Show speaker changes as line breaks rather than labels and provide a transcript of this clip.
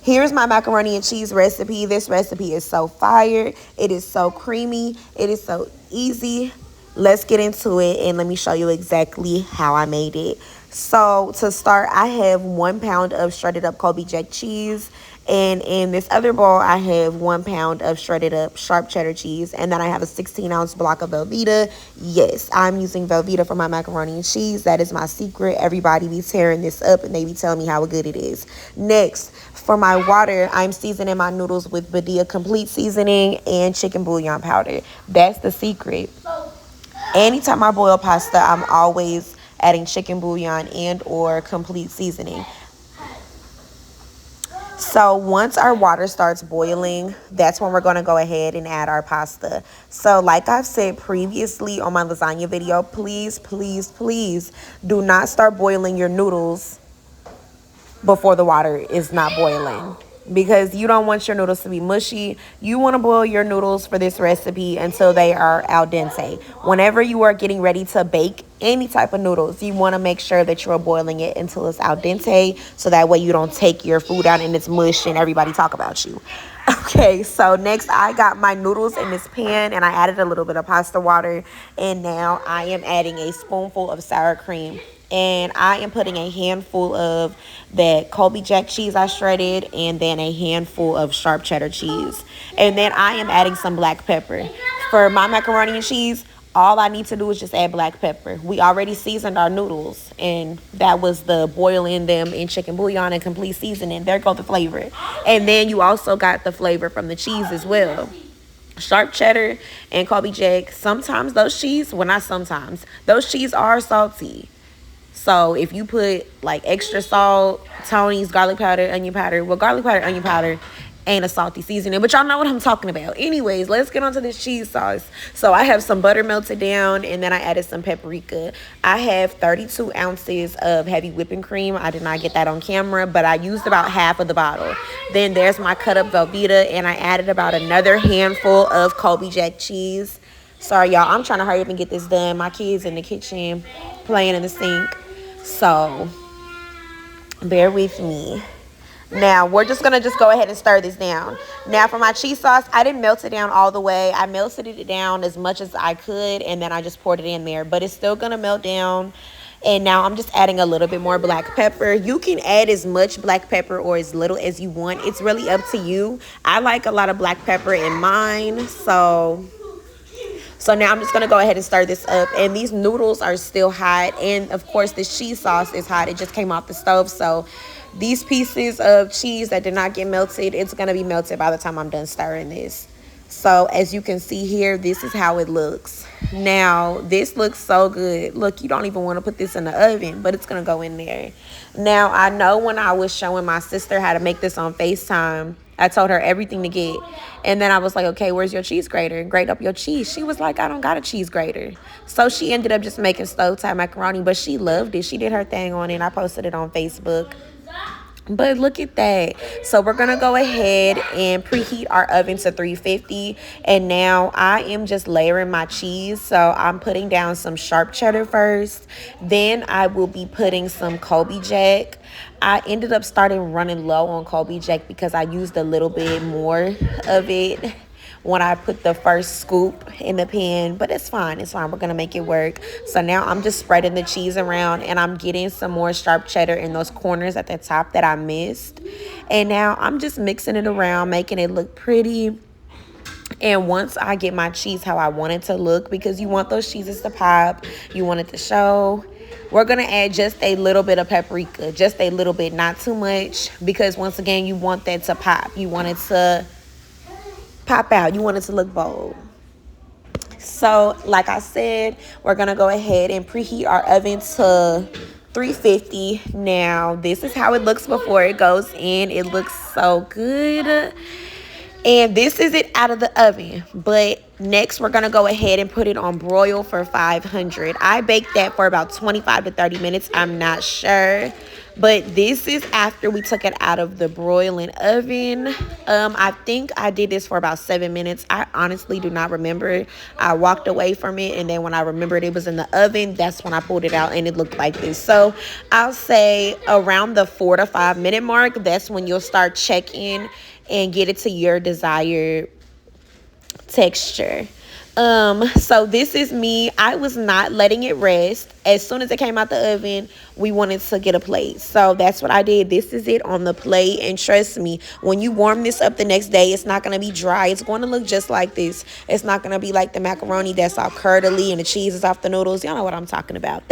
Here's my macaroni and cheese recipe. This recipe is so fire. It is so creamy. It is so easy. Let's get into it and let me show you exactly how I made it. So to start, I have 1 pound of shredded up Colby Jack cheese. And in this other bowl, I have 1 pound of shredded up sharp cheddar cheese. And then I have a 16-ounce block of Velveeta. Yes, I'm using Velveeta for my macaroni and cheese. That is my secret. Everybody be tearing this up and they be telling me how good it is. Next, for my water, I'm seasoning my noodles with DeAria complete seasoning and chicken bouillon powder. That's the secret. Anytime I boil pasta, I'm always adding chicken bouillon and or complete seasoning. So once our water starts boiling, that's when we're going to go ahead and add our pasta. So like I've said previously on my lasagna video, please, please, please do not start boiling your noodles before the water is not boiling, because you don't want your noodles to be mushy. You want to boil your noodles for this recipe until they are al dente. Whenever you are getting ready to bake any type of noodles, you want to make sure that you're boiling it until it's al dente, so that way you don't take your food out and it's mush and everybody talk about you. Okay, so next I got my noodles in this pan and I added a little bit of pasta water, and now I am adding a spoonful of sour cream. And I am putting a handful of that Colby Jack cheese I shredded, and then a handful of sharp cheddar cheese. And then I am adding some black pepper. For my macaroni and cheese, all I need to do is just add black pepper. We already seasoned our noodles, and that was the boiling them in chicken bouillon and complete seasoning. There goes the flavor. And then you also got the flavor from the cheese as well. Sharp cheddar and Colby Jack, sometimes those cheese, well, not sometimes, those cheese are salty. So if you put like extra salt, Tony's garlic powder, onion powder. Well, garlic powder, onion powder ain't a salty seasoning, but y'all know what I'm talking about. Anyways, let's get onto this cheese sauce. So I have some butter melted down, and then I added some paprika. I have 32 ounces of heavy whipping cream. I did not get that on camera, but I used about half of the bottle. Then there's my cut up Velveeta, and I added about another handful of Colby Jack cheese. Sorry, y'all. I'm trying to hurry up and get this done. My kids in the kitchen playing in the sink. So bear with me. Now we're just gonna go ahead and stir this down. Now for my cheese sauce, I didn't melt it down all the way. I melted it down as much as I could, and then I just poured it in there, but it's still gonna melt down. And now I'm just adding a little bit more black pepper. You can add as much black pepper or as little as you want. It's really up to you. I like a lot of black pepper in mine, so now I'm just going to go ahead and stir this up. And these noodles are still hot. And, of course, this cheese sauce is hot. It just came off the stove. So these pieces of cheese that did not get melted, it's going to be melted by the time I'm done stirring this. So, as you can see here, this is how it looks. Now, this looks so good. Look, you don't even want to put this in the oven, but it's going to go in there. Now, I know when I was showing my sister how to make this on FaceTime, I told her everything to get. And then I was like, okay, where's your cheese grater? Grate up your cheese. She was like, I don't got a cheese grater. So she ended up just making stovetop macaroni, but she loved it. She did her thing on it, and I posted it on Facebook. But look at that. So we're going to go ahead and preheat our oven to 350. And now I am just layering my cheese. So I'm putting down some sharp cheddar first. Then I will be putting some Colby Jack. I ended up starting running low on Colby Jack because I used a little bit more of it when I put the first scoop in the pan, but it's fine. It's fine. We're going to make it work. So now I'm just spreading the cheese around, and I'm getting some more sharp cheddar in those corners at the top that I missed. And now I'm just mixing it around, making it look pretty. And once I get my cheese how I want it to look, because you want those cheeses to pop, you want it to show, we're going to add just a little bit of paprika, just a little bit, not too much, because once again, you want that to pop. You want it to pop out. You want it to look bold. So, like I said, we're going to go ahead and preheat our oven to 350. Now, this is how it looks before it goes in. It looks so good. And this is it out of the oven. But next, we're going to go ahead and put it on broil for 500. I baked that for about 25 to 30 minutes. I'm not sure. But this is after we took it out of the broiling oven. I think I did this for about 7 minutes. I honestly do not remember. I walked away from it, and then when I remembered it was in the oven, that's when I pulled it out and it looked like this. So I'll say around the 4 to 5 minute mark, that's when you'll start checking and get it to your desired texture. So this is me. I was not letting it rest. As soon as it came out the oven, we wanted to get a plate. So that's what I did. This is it on the plate. And trust me, when you warm this up the next day, it's not going to be dry. It's going to look just like this. It's not going to be like the macaroni that's all curdly and the cheese is off the noodles. Y'all know what I'm talking about.